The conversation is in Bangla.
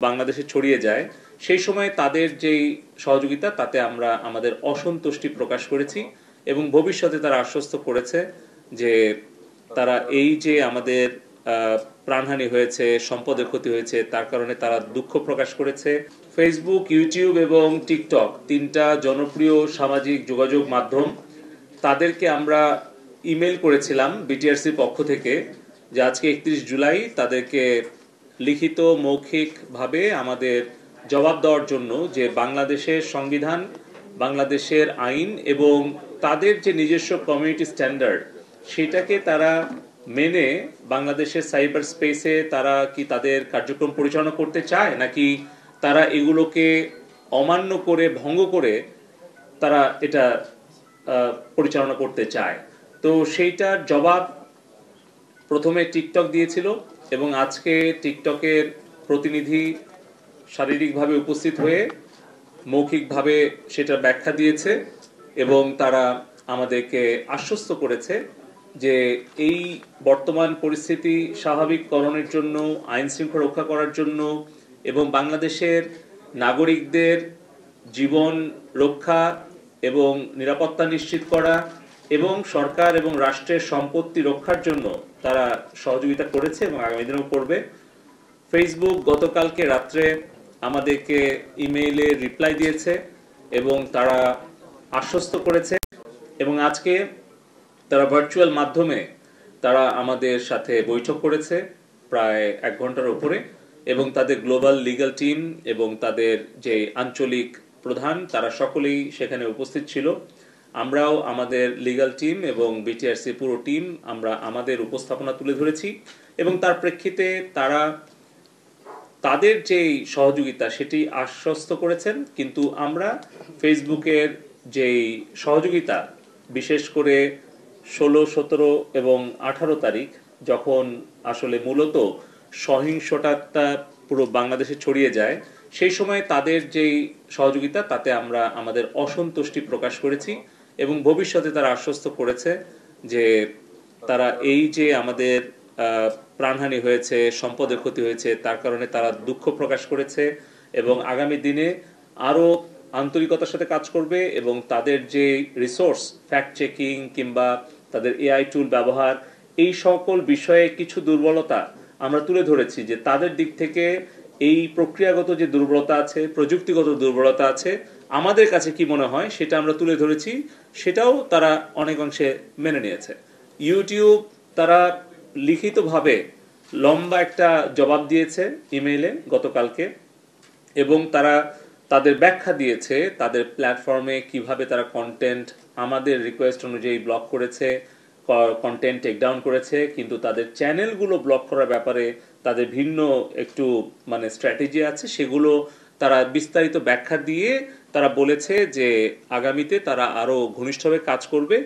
বাংলাদেশে ছড়িয়ে যায় সেই সময় তাদের যেই সহযোগিতা তাতে আমরা আমাদের অসন্তুষ্টি প্রকাশ করেছি এবং ভবিষ্যতে তারা আশ্বস্ত করেছে যে তারা এই যে আমাদের প্রাণহানি হয়েছে, সম্পদের ক্ষতি হয়েছে, তার কারণে তারা দুঃখ প্রকাশ করেছে। ফেসবুক, ইউটিউব এবং টিকটক তিনটা জনপ্রিয় সামাজিক যোগাযোগ মাধ্যম, তাদেরকে আমরা ইমেল করেছিলাম বিটিআরসির পক্ষ থেকে যে আজকে 31 জুলাই তাদেরকে লিখিত মৌখিকভাবে আমাদের জবাব দেওয়ার জন্য যে বাংলাদেশের সংবিধান, বাংলাদেশের আইন এবং তাদের যে নিজস্ব কমিউনিটি স্ট্যান্ডার্ড সেটাকে তারা মেনে বাংলাদেশের সাইবার স্পেসে তারা কি তাদের কার্যক্রম পরিচালনা করতে চায় নাকি তারা এগুলোকে অমান্য করে ভঙ্গ করে তারা এটা পরিচালনা করতে চায়। তো সেইটার জবাব প্রথমে টিকটক দিয়েছিল এবং আজকে টিকটকের প্রতিনিধি শারীরিকভাবে উপস্থিত হয়ে মৌখিকভাবে সেটা ব্যাখ্যা দিয়েছে এবং তারা আমাদেরকে আশ্বস্ত করেছে যে এই বর্তমান পরিস্থিতি স্বাভাবিককরণের জন্য, আইন শৃঙ্খলা রক্ষা করার জন্য এবং বাংলাদেশের নাগরিকদের জীবন রক্ষা এবং নিরাপত্তা নিশ্চিত করা এবং সরকার এবং রাষ্ট্রের সম্পত্তি রক্ষার জন্য তারা সহযোগিতা করেছে এবং আগামী দিনেও করবে। ফেসবুক গতকালকে রাত্রে আমাদেরকে ইমেইলে রিপ্লাই দিয়েছে এবং তারা আশ্বস্ত করেছে এবং আজকে তারা ভার্চুয়াল মাধ্যমে তারা আমাদের সাথে বৈঠক করেছে প্রায় 1 ঘন্টার উপরে এবং তাদের গ্লোবাল লিগ্যাল টিম এবং তাদের যে আঞ্চলিক প্রধান তারা সকলেই সেখানে উপস্থিত ছিল। আমরাও আমাদের লিগ্যাল টিম এবং বিটিআরসি পুরো টিম আমরা আমাদের উপস্থাপনা তুলে ধরেছি এবং তার প্রেক্ষিতে তারা তাদের যেই সহযোগিতা সেটি আশ্বস্ত করেছেন। কিন্তু আমরা ফেসবুকের যেই সহযোগিতা বিশেষ করে 16, 17 এবং 18 তারিখ যখন আসলে মূলত সহিংসতা পুরো বাংলাদেশে ছড়িয়ে যায় সেই সময় তাদের যেই সহযোগিতা তাতে আমরা আমাদের অসন্তুষ্টি প্রকাশ করেছি এবং ভবিষ্যতে তারা আশ্বস্ত করেছে যে তারা এই যে আমাদের প্রাণহানি হয়েছে, সম্পদের ক্ষতি হয়েছে, তার কারণে তারা দুঃখ প্রকাশ করেছে এবং আগামী দিনে আরো আন্তরিকতার সাথে কাজ করবে এবং তাদের যে রিসোর্স, ফ্যাক্ট চেকিং কিংবা তাদের এআই টুল ব্যবহার, এই সকল বিষয়ে কিছু দুর্বলতা আমরা তুলে ধরেছি যে তাদের দিক থেকে এই প্রক্রিয়াগত যে দুর্বলতা আছে, প্রযুক্তিগত দুর্বলতা আছে, আমাদের কাছে কি মনে হয় সেটা আমরা তুলে ধরেছি, সেটাও তারা অনেক অংশে মেনে নিয়েছে। ইউটিউব তারা লিখিতভাবে লম্বা একটা জবাব দিয়েছে ইমেইলে গতকালকে এবং তারা তাদের ব্যাখ্যা দিয়েছে তাদের প্ল্যাটফর্মে কিভাবে তারা কন্টেন্ট আমাদের রিকোয়েস্ট অনুযায়ী ব্লক করেছে, কন্টেন্ট টেক ডাউন করেছে, কিন্তু তাদের চ্যানেলগুলো ব্লক করার ব্যাপারে তাদের ভিন্ন একটু স্ট্র্যাটেজি আছে, সেগুলো তারা বিস্তারিত ব্যাখ্যা দিয়ে তারা বলেছে যে আগামীতে তারা আরো ঘনিষ্ঠভাবে কাজ করবে।